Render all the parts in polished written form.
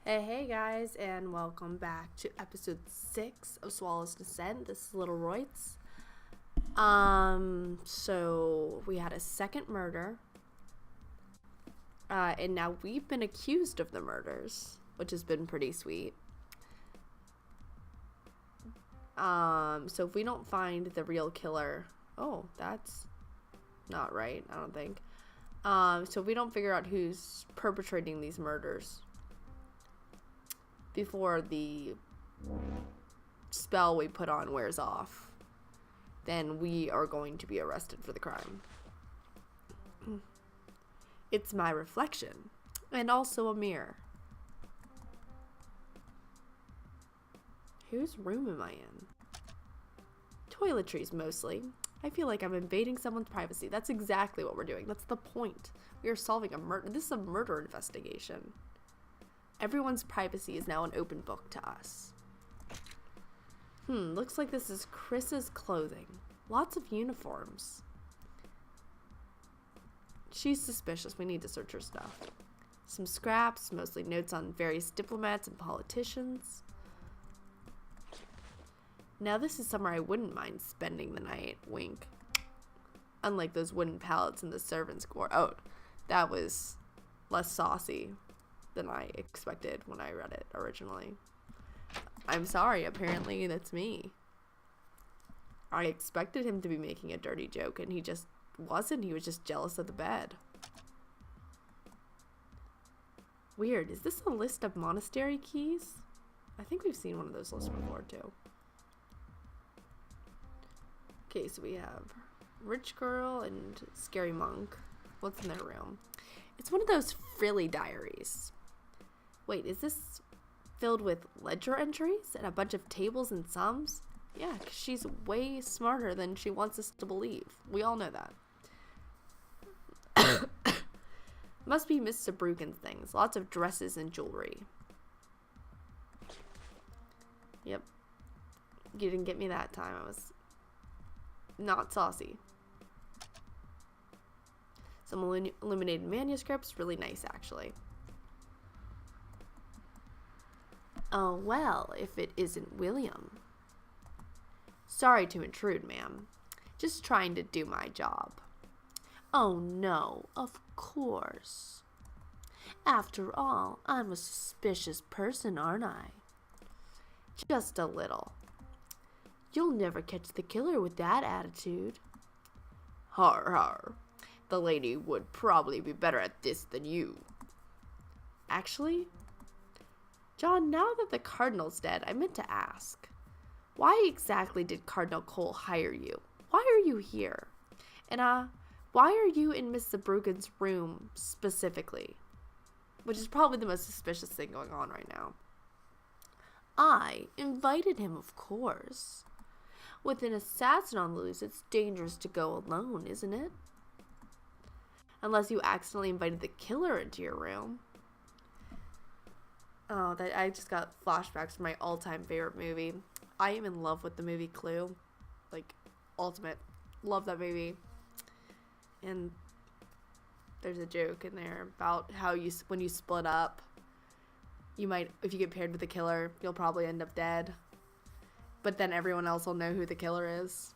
Hey guys, and welcome back to episode 6 of Swallow's Descent. This is Little Royts. So we had a second murder, and now we've been accused of the murders, which has been pretty sweet. So if we don't find the real killer, that's not right, I don't think. So if we don't figure out who's perpetrating these murders before the spell we put on wears off, then we are going to be arrested for the crime. It's my reflection, and also a mirror. Whose room am I in? Toiletries, mostly. I feel like I'm invading someone's privacy. That's exactly what we're doing. That's the point. We are solving a murder. This is a murder investigation. Everyone's privacy is now an open book to us. Looks like this is Chris's clothing. Lots of uniforms. She's suspicious. We need to search her stuff. Some scraps, mostly notes on various diplomats and politicians. Now this is somewhere I wouldn't mind spending the night. Wink. Unlike those wooden pallets in the servants' quarter. Oh, that was less saucy than I expected when I read it originally. I'm sorry, apparently that's me. I expected him to be making a dirty joke, and he just wasn't. He was just jealous of the bed. Weird. Is this a list of monastery keys? I think we've seen one of those lists before, too. Okay, so we have Rich Girl and Scary Monk. What's in their room? It's one of those frilly diaries. Wait, is this filled with ledger entries and a bunch of tables and sums? Yeah, because she's way smarter than she wants us to believe. We all know that. Must be Miss Zabrukin's things. Lots of dresses and jewelry. Yep. You didn't get me that time. I was not saucy. Some illuminated manuscripts. Really nice, actually. Oh, well, if it isn't William. Sorry to intrude, ma'am. Just trying to do my job. Oh, no, of course. After all, I'm a suspicious person, aren't I? Just a little. You'll never catch the killer with that attitude. Har, har. The lady would probably be better at this than you. Actually, John, now that the Cardinal's dead, I meant to ask, why exactly did Cardinal Cole hire you? Why are you here? And, why are you in Miss Zabrukin's room specifically? Which is probably the most suspicious thing going on right now. I invited him, of course. With an assassin on the loose, it's dangerous to go alone, isn't it? Unless you accidentally invited the killer into your room. Oh, I just got flashbacks to my all-time favorite movie. I am in love with the movie Clue. Like, ultimate. Love that movie. And there's a joke in there about how when you split up, you might, if you get paired with the killer, you'll probably end up dead. But then everyone else will know who the killer is.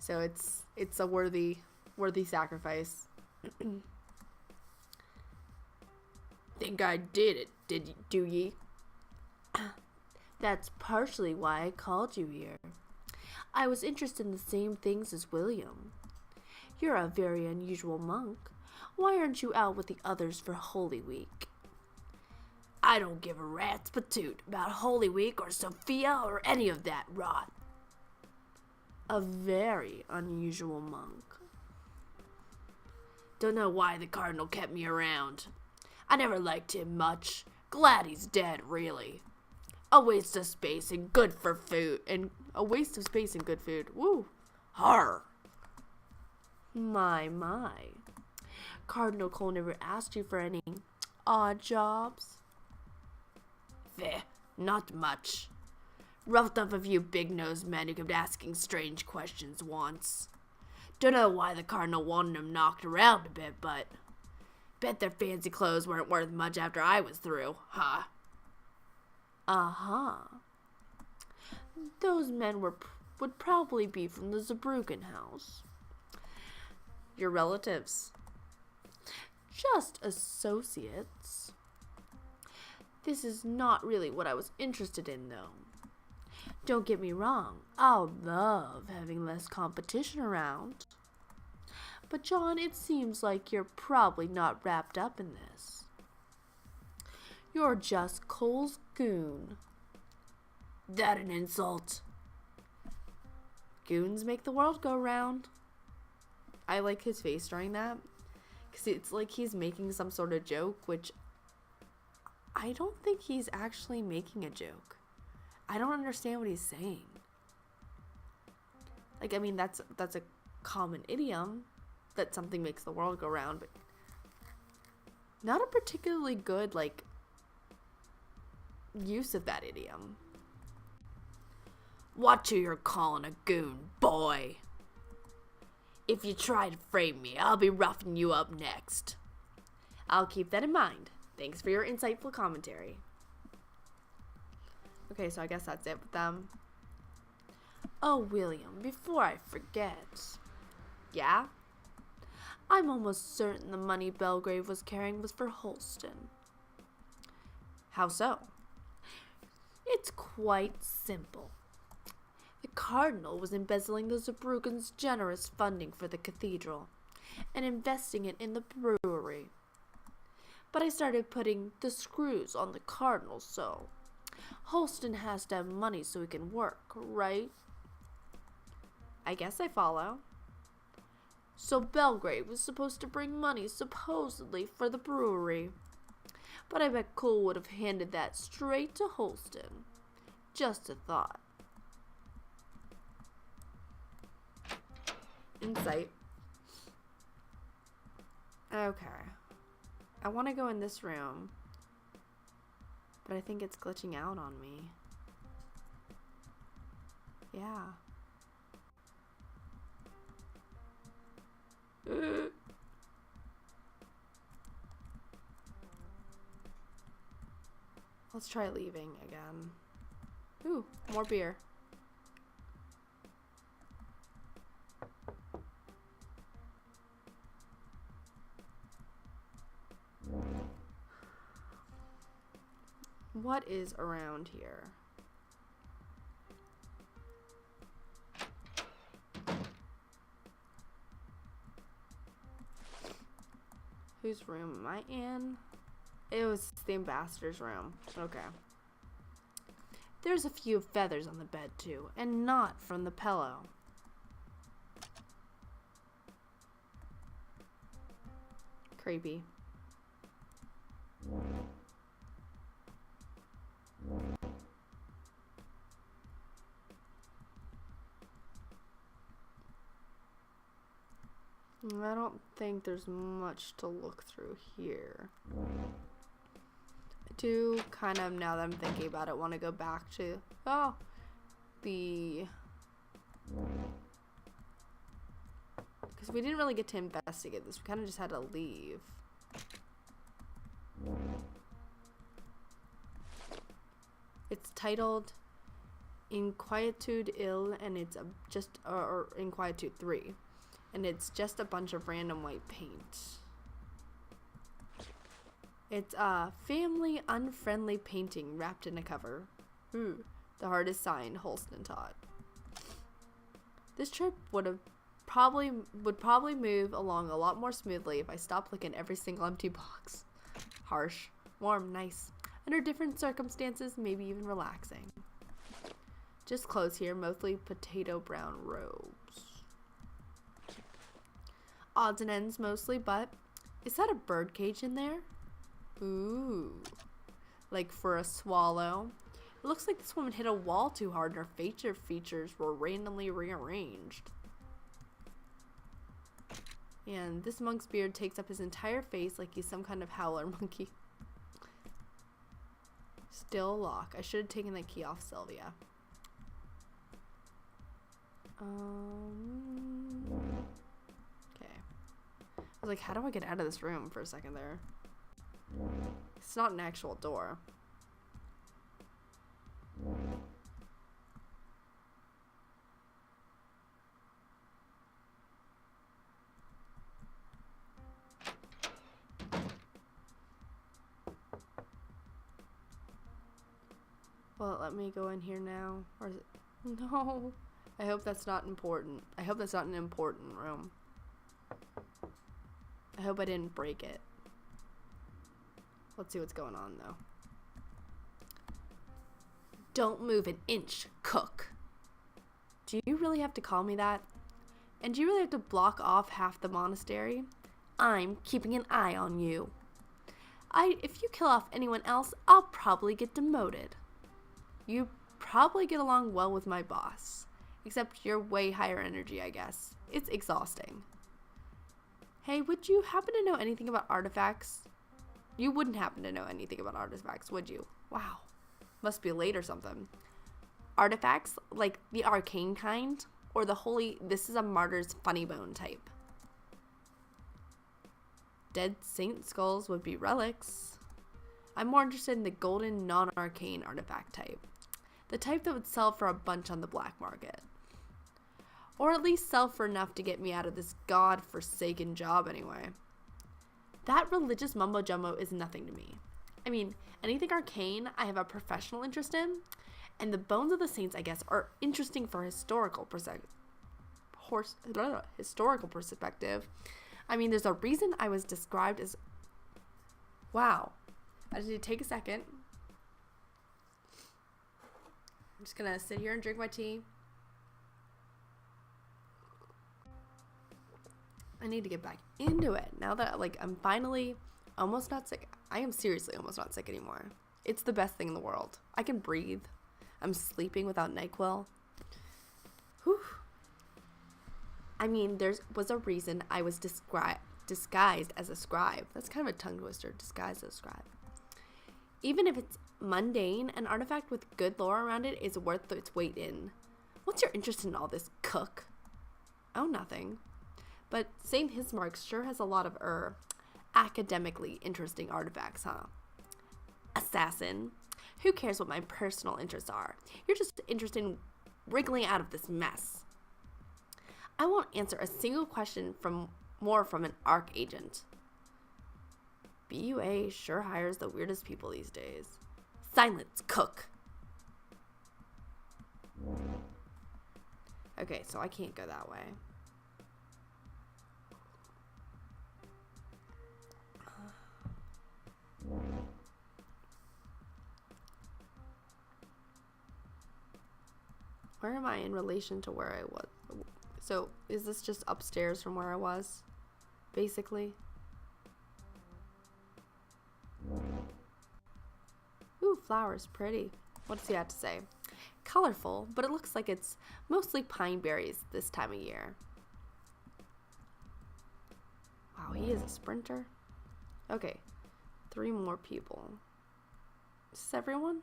So it's a worthy sacrifice. Think I did it, do ye? That's partially why I called you here. I was interested in the same things as William. You're a very unusual monk. Why aren't you out with the others for Holy Week? I don't give a rat's patoot about Holy Week or Sophia or any of that rot. A very unusual monk. Don't know why the Cardinal kept me around. I never liked him much. Glad he's dead, really. A waste of space and good for food. Woo. Har. My. Cardinal Cole never asked you for any odd jobs? Feh, not much. Roughed up a few big-nosed men who kept asking strange questions once. Don't know why the Cardinal wanted him knocked around a bit, but Bet their fancy clothes weren't worth much after I was through, huh? Uh-huh. Those men would probably be from the Zabrugan house. Your relatives? Just associates. This is not really what I was interested in, though. Don't get me wrong, I'll love having less competition around. But John, it seems like you're probably not wrapped up in this. You're just Cole's goon. That an insult? Goons make the world go round. I like his face during that, because it's like he's making some sort of joke, which I don't think he's actually making a joke. I don't understand what he's saying. Like, I mean, that's a common idiom, that something makes the world go round, but not a particularly good, like, use of that idiom. Watch who you're calling a goon, boy. If you try to frame me, I'll be roughing you up next. I'll keep that in mind. Thanks for your insightful commentary. Okay, so I guess that's it with them. Oh, William, before I forget. Yeah? I'm almost certain the money Belgrave was carrying was for Holston. How so? It's quite simple. The Cardinal was embezzling the Zabrugans' generous funding for the cathedral and investing it in the brewery. But I started putting the screws on the Cardinal, so Holston has to have money so he can work, right? I guess I follow. So Belgrave was supposed to bring money supposedly for the brewery. But I bet Cole would have handed that straight to Holston. Just a thought. Insight. Okay. I want to go in this room, but I think it's glitching out on me. Yeah. Let's try leaving again. Ooh, more beer. What is around here? Whose room am I in? It was the ambassador's room. Okay. There's a few feathers on the bed too, and not from the pillow. Creepy. I don't think there's much to look through here. I do kind of, now that I'm thinking about it, want to go back to, because we didn't really get to investigate this. We kind of just had to leave. It's titled Inquietude Ill, and it's or Inquietude 3. And it's just a bunch of random white paint. It's a family unfriendly painting wrapped in a cover. Ooh, the hardest sign Holston taught. This trip would probably move along a lot more smoothly if I stopped looking at every single empty box. Harsh, warm, nice. Under different circumstances, maybe even relaxing. Just clothes here, mostly potato brown robes. Odds and ends mostly, but is that a bird cage in there? Ooh, like for a swallow. It looks like this woman hit a wall too hard and her facial features were randomly rearranged. And this monk's beard takes up his entire face like he's some kind of howler monkey. Still lock. I should have taken that key off Sylvia. Okay. I was like, how do I get out of this room for a second there? It's not an actual door. Will it let me go in here now? Or is it? No. I hope that's not important. I hope that's not an important room. I hope I didn't break it. Let's see what's going on, though. Don't move an inch, cook. Do you really have to call me that? And do you really have to block off half the monastery? I'm keeping an eye on you. If you kill off anyone else, I'll probably get demoted. You probably get along well with my boss. Except you're way higher energy, I guess. It's exhausting. Hey, would you happen to know anything about artifacts? You wouldn't happen to know anything about artifacts, would you? Wow. Must be late or something. Artifacts, like the arcane kind, or the holy, this is a martyr's funny bone type. Dead saint skulls would be relics. I'm more interested in the golden non-arcane artifact type. The type that would sell for a bunch on the black market. Or at least sell for enough to get me out of this god-forsaken job anyway. That religious mumbo-jumbo is nothing to me. I mean, anything arcane I have a professional interest in, and the bones of the saints, I guess, are interesting for historical perspective. I mean, there's a reason I was described as... Wow. I just need to take a second. I'm just gonna sit here and drink my tea. I need to get back into it now that, like, I'm finally almost not sick. I am seriously almost not sick anymore. It's the best thing in the world. I can breathe. I'm sleeping without NyQuil. Whew. I mean, there was a reason I was disguised as a scribe. That's kind of a tongue twister, disguised as a scribe. Even if it's mundane, an artifact with good lore around it is worth its weight in. What's your interest in all this, cook? Oh, nothing. But St. Hismark sure has a lot of, academically interesting artifacts, huh? Assassin. Who cares what my personal interests are? You're just interested in wriggling out of this mess. I won't answer a single question from an ARC agent. BUA sure hires the weirdest people these days. Silence, cook. Okay, so I can't go that way. Where am I in relation to where I was? So, is this just upstairs from where I was? Basically. Ooh, flowers, pretty. What does he have to say? Colorful, but it looks like it's mostly pine berries this time of year. Wow, he is a sprinter. Okay, 3 more people. Is this everyone?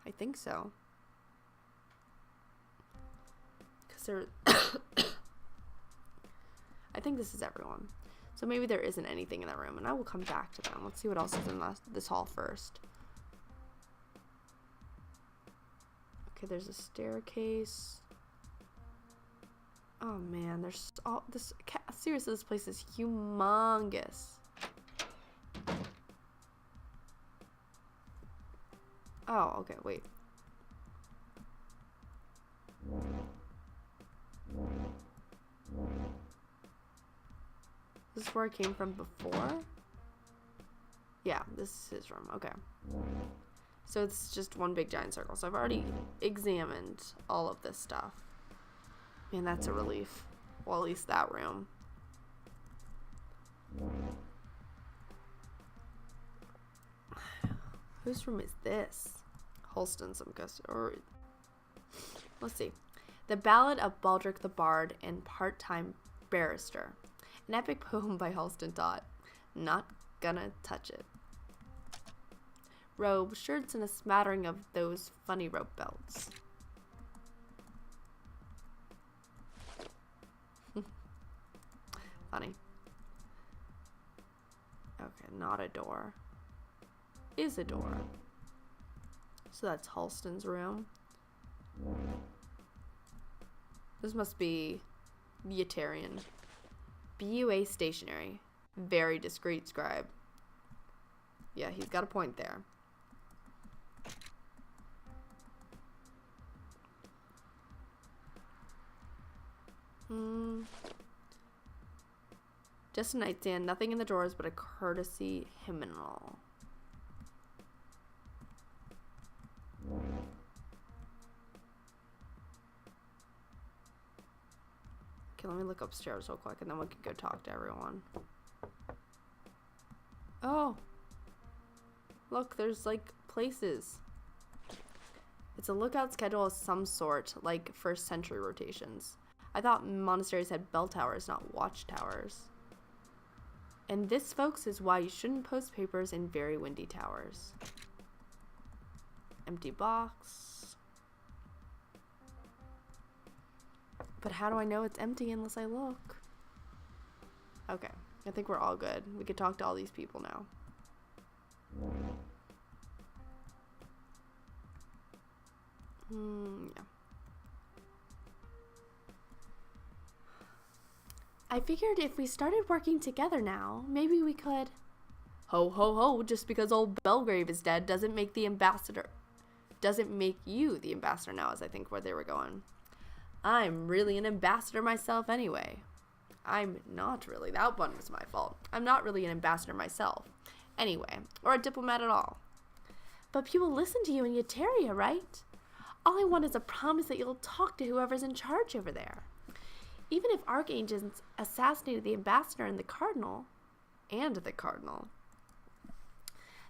I think so. Because I think this is everyone. So maybe there isn't anything in that room, and I will come back to them. Let's see what else is in this hall first. Okay, there's a staircase. Oh man, there's all this. Seriously, this place is humongous. Oh, okay, wait. This is where I came from before? Yeah, this is his room. Okay. So it's just one big giant circle. So I've already examined all of this stuff. Man, that's a relief. Well, at least that room. Whose room is this? Holston, some custom. Or let's see. The Ballad of Baldric the Bard and Part-Time Barrister. An epic poem by Halston Todd. Not gonna touch it. Robe, shirts, and a smattering of those funny rope belts. Funny. not a door. Is a door. So that's Halston's room. This must be Yetarian. BUA stationary. Very discreet scribe. Yeah, he's got a point there. Just a nightstand, nothing in the drawers but a courtesy hymnal. Okay, let me look upstairs real quick and then we can go talk to everyone. Oh. Look, there's like places. It's a lookout schedule of some sort, like first century rotations. I thought monasteries had bell towers, not watchtowers. And this, folks, is why you shouldn't post papers in very windy towers. Empty box. But how do I know it's empty unless I look? Okay, I think we're all good. We could talk to all these people now. Yeah. I figured if we started working together now, maybe we could... Ho, ho, ho, just because old Belgrave is dead doesn't make you the ambassador now, is I think where they were going. I'm really an ambassador myself anyway. I'm not really. That one was my fault. I'm not really an ambassador myself. Anyway, or a diplomat at all. But people listen to you in Yetaria, right? All I want is a promise that you'll talk to whoever's in charge over there. Even if archagents assassinated the ambassador and the cardinal,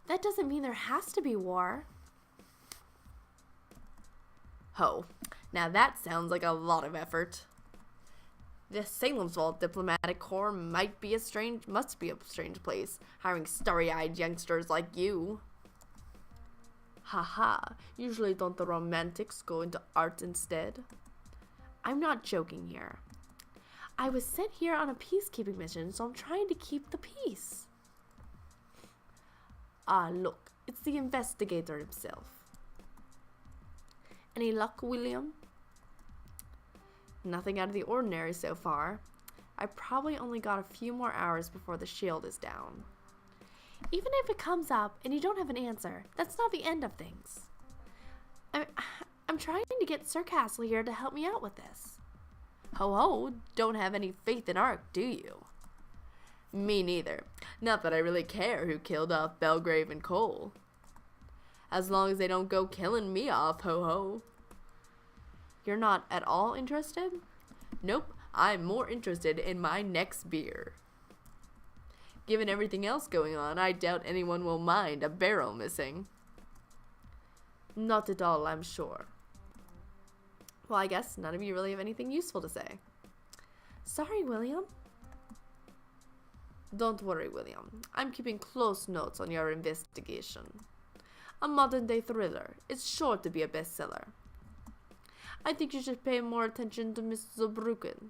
that doesn't mean there has to be war. Ho, now that sounds like a lot of effort. The Salem's Vault diplomatic corps must be a strange place, hiring starry-eyed youngsters like you. Haha, usually don't the romantics go into art instead? I'm not joking here. I was sent here on a peacekeeping mission, so I'm trying to keep the peace. Ah, look, it's the investigator himself. Any luck, William? Nothing out of the ordinary so far. I probably only got a few more hours before the shield is down. Even if it comes up and you don't have an answer, that's not the end of things. I'm trying to get Sir Castle here to help me out with this. Ho ho, don't have any faith in Ark, do you? Me neither. Not that I really care who killed off Belgrave and Cole. As long as they don't go killing me off, ho ho. You're not at all interested? Nope, I'm more interested in my next beer. Given everything else going on, I doubt anyone will mind a barrel missing. Not at all, I'm sure. Well, I guess none of you really have anything useful to say. Sorry, William. Don't worry, William. I'm keeping close notes on your investigation. A modern-day thriller. It's sure to be a bestseller. I think you should pay more attention to Miss Zurbruggen.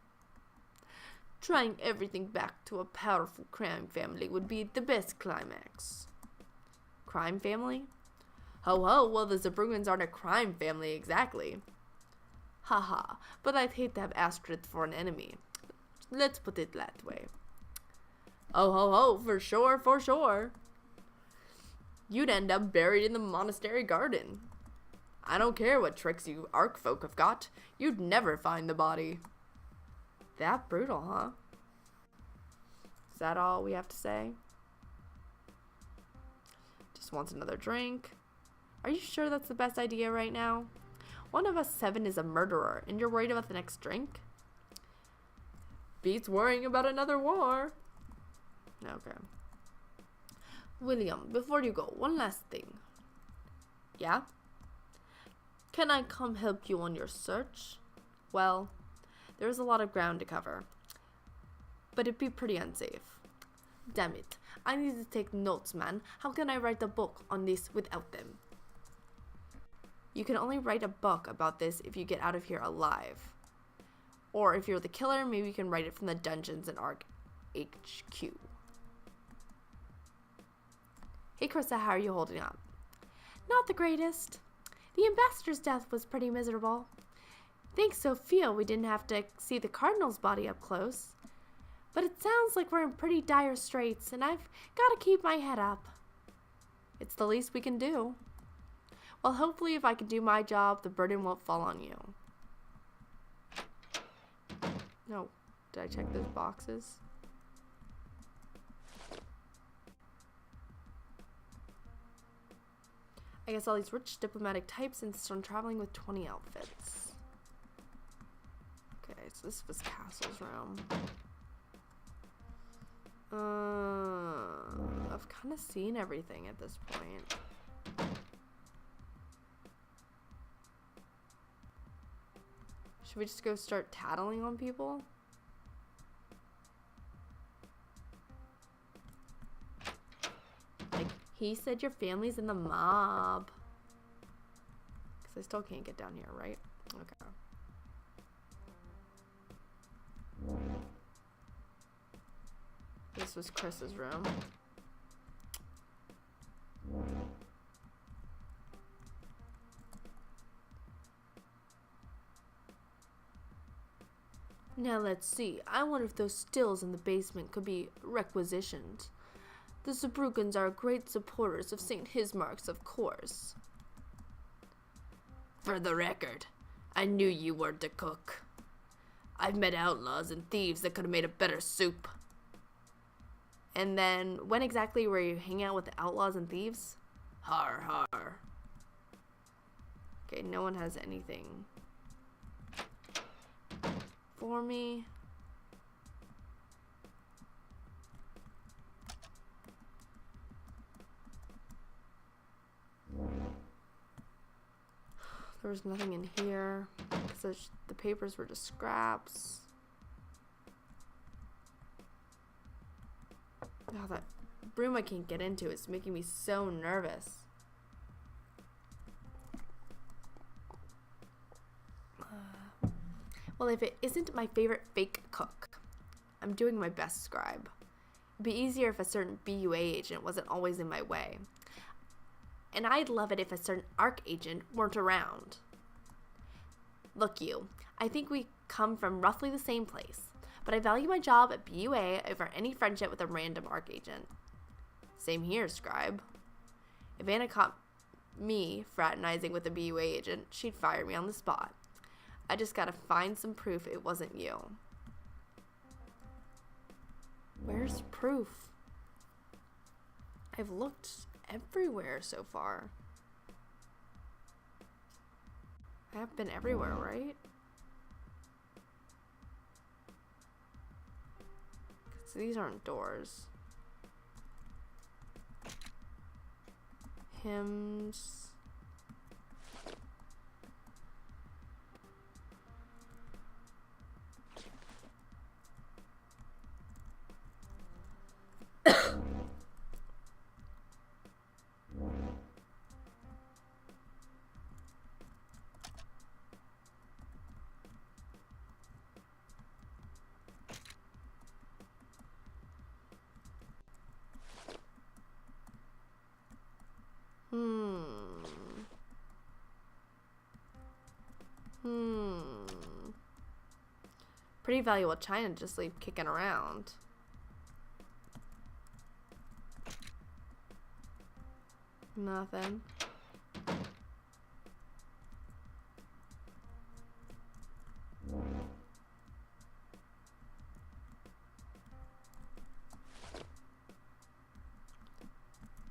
Trying everything back to a powerful crime family would be the best climax. Crime family? Ho ho, well the Zurbruggens aren't a crime family exactly. Haha, but I'd hate to have Astrid for an enemy. Let's put it that way. Oh ho ho, for sure, for sure. You'd end up buried in the monastery garden. I don't care what tricks you Ark folk have got. You'd never find the body. That brutal, huh? Is that all we have to say? Just wants another drink. Are you sure that's the best idea right now? One of us 7 is a murderer, and you're worried about the next drink? Beats worrying about another war. Okay. William, before you go, one last thing. Yeah? Can I come help you on your search? Well, there's a lot of ground to cover, but it'd be pretty unsafe. Damn it, I need to take notes, man. How can I write a book on this without them? You can only write a book about this if you get out of here alive. Or if you're the killer, maybe you can write it from the dungeons in Ark HQ. Hey, Krista, how are you holding up? Not the greatest. The ambassador's death was pretty miserable. Thanks, Sophia, we didn't have to see the cardinal's body up close. But it sounds like we're in pretty dire straits, and I've got to keep my head up. It's the least we can do. Well, hopefully if I can do my job, the burden won't fall on you. No, did I check those boxes? I guess all these rich diplomatic types insist on traveling with 20 outfits. Okay, so this was Castle's room. I've kind of seen everything at this point. Should we just go start tattling on people? Like, he said your family's in the mob. Because I still can't get down here, right? Okay. This was Chris's room. Now let's see. I wonder if those stills in the basement could be requisitioned. The Zabrukans are great supporters of St. Hismark's, of course. For the record, I knew you weren't a cook. I've met outlaws and thieves that could have made a better soup. And then, when exactly were you hanging out with the outlaws and thieves? Har har. Okay, no one has anything for me. There was nothing in here. So the papers were just scraps. Oh, that room I can't get into is making me so nervous. Well, if it isn't my favorite fake cook, I'm doing my best, Scribe. It'd be easier if a certain BUA agent wasn't always in my way. And I'd love it if a certain ARC agent weren't around. Look, you, I think we come from roughly the same place, but I value my job at BUA over any friendship with a random ARC agent. Same here, Scribe. If Anna caught me fraternizing with a BUA agent, she'd fire me on the spot. I just gotta find some proof it wasn't you. Where's proof? I've looked everywhere so far. I have been everywhere, right? So these aren't doors. Hymns. Pretty valuable china to just leave kicking around. Nothing.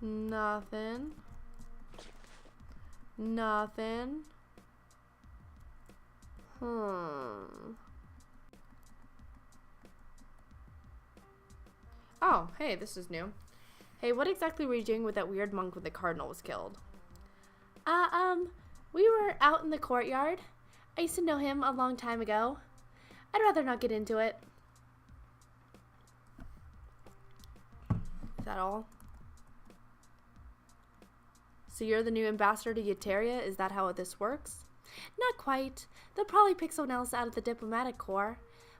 Nothing. Nothing. Oh, hey, this is new. Hey, what exactly were you doing with that weird monk when the cardinal was killed? We were out in the courtyard. I used to know him a long time ago. I'd rather not get into it. Is that all? So you're the new ambassador to Yateria? Is that how this works? Not quite. They'll probably pick someone else out of the diplomatic corps.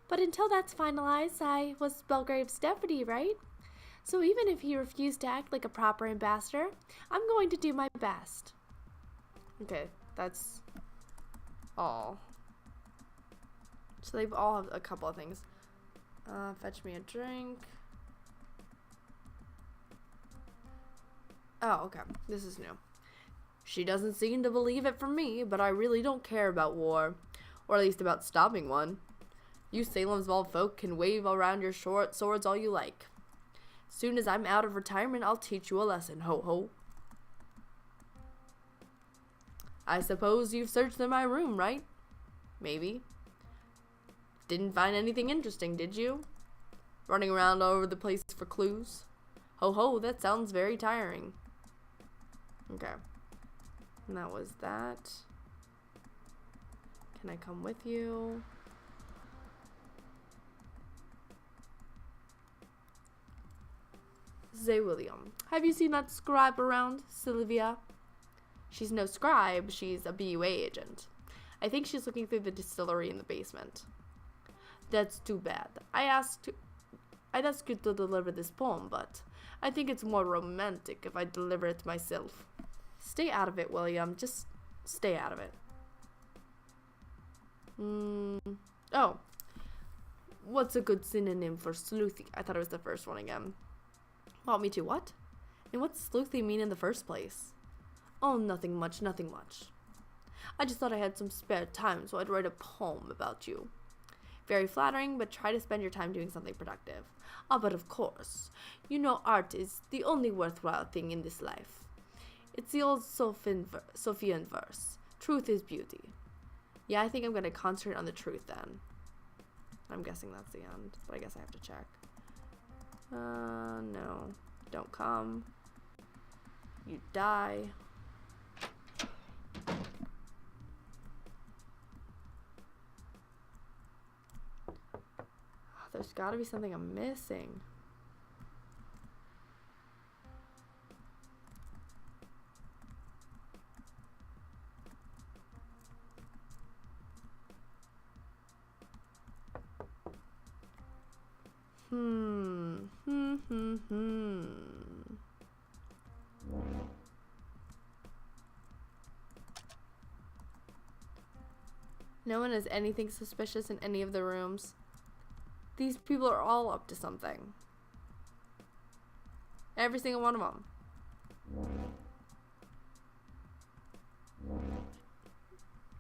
But until that's finalized, I was Belgrave's deputy, right? So even if he refused to act like a proper ambassador, I'm going to do my best. Okay, that's all. So they all have a couple of things. Fetch me a drink. Oh, okay. This is new. She doesn't seem to believe it from me, but I really don't care about war. Or at least about stopping one. You Salem's Vault folk can wave around your short swords all you like. Soon as I'm out of retirement, I'll teach you a lesson, ho-ho. I suppose you've searched in my room, right? Maybe. Didn't find anything interesting, did you? Running around all over the place for clues? Ho-ho, that sounds very tiring. Okay. And that was that. Can I come with you? Say, William, have you seen that scribe around, Sylvia? She's no scribe, she's a BUA agent. I think she's looking through the distillery in the basement. That's too bad. I'd ask you to deliver this poem, but I think it's more romantic if I deliver it myself. Stay out of it, William. Just stay out of it. Oh. What's a good synonym for sleuthy? I thought it was the first one again. Want me to what? And what's sleuthy mean in the first place? Oh, nothing much, nothing much. I just thought I had some spare time, so I'd write a poem about you. Very flattering, but try to spend your time doing something productive. Ah, but of course. You know art is the only worthwhile thing in this life. It's the old Sophian verse. Truth is beauty. Yeah, I think I'm going to concentrate on the truth then. I'm guessing that's the end, but I guess I have to check. No. Don't come. You die. There's gotta be something I'm missing. No one has anything suspicious in any of the rooms. These people are all up to something. Every single one of them.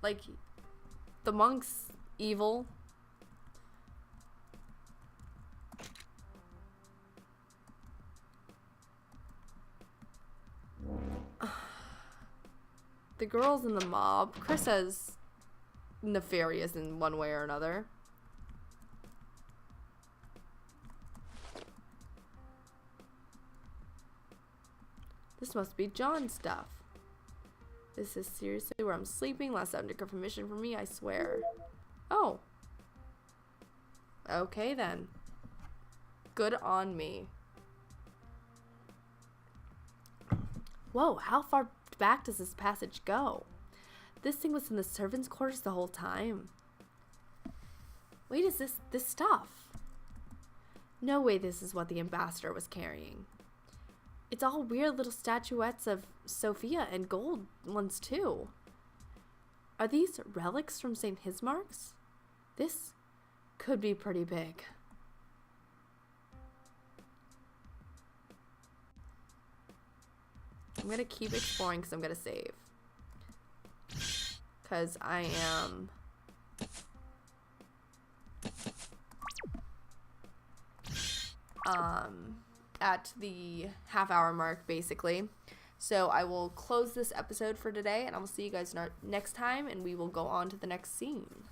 Like, the monk's evil. The girls in the mob. Chris is nefarious in one way or another. This must be John's stuff. This is seriously where I'm sleeping. Last time to get permission from me, I swear. Oh. Okay then. Good on me. Whoa, how far back does this passage go? This thing was in the servants' quarters the whole time. Wait, is this stuff? No way this is what the ambassador was carrying. It's all weird little statuettes of Sophia and gold ones too. Are these relics from St. Hismark's? This could be pretty big. I'm gonna keep exploring because I'm gonna save. Because I am... at the half-hour mark, basically. So I will close this episode for today, and I will see you guys next time, and we will go on to the next scene.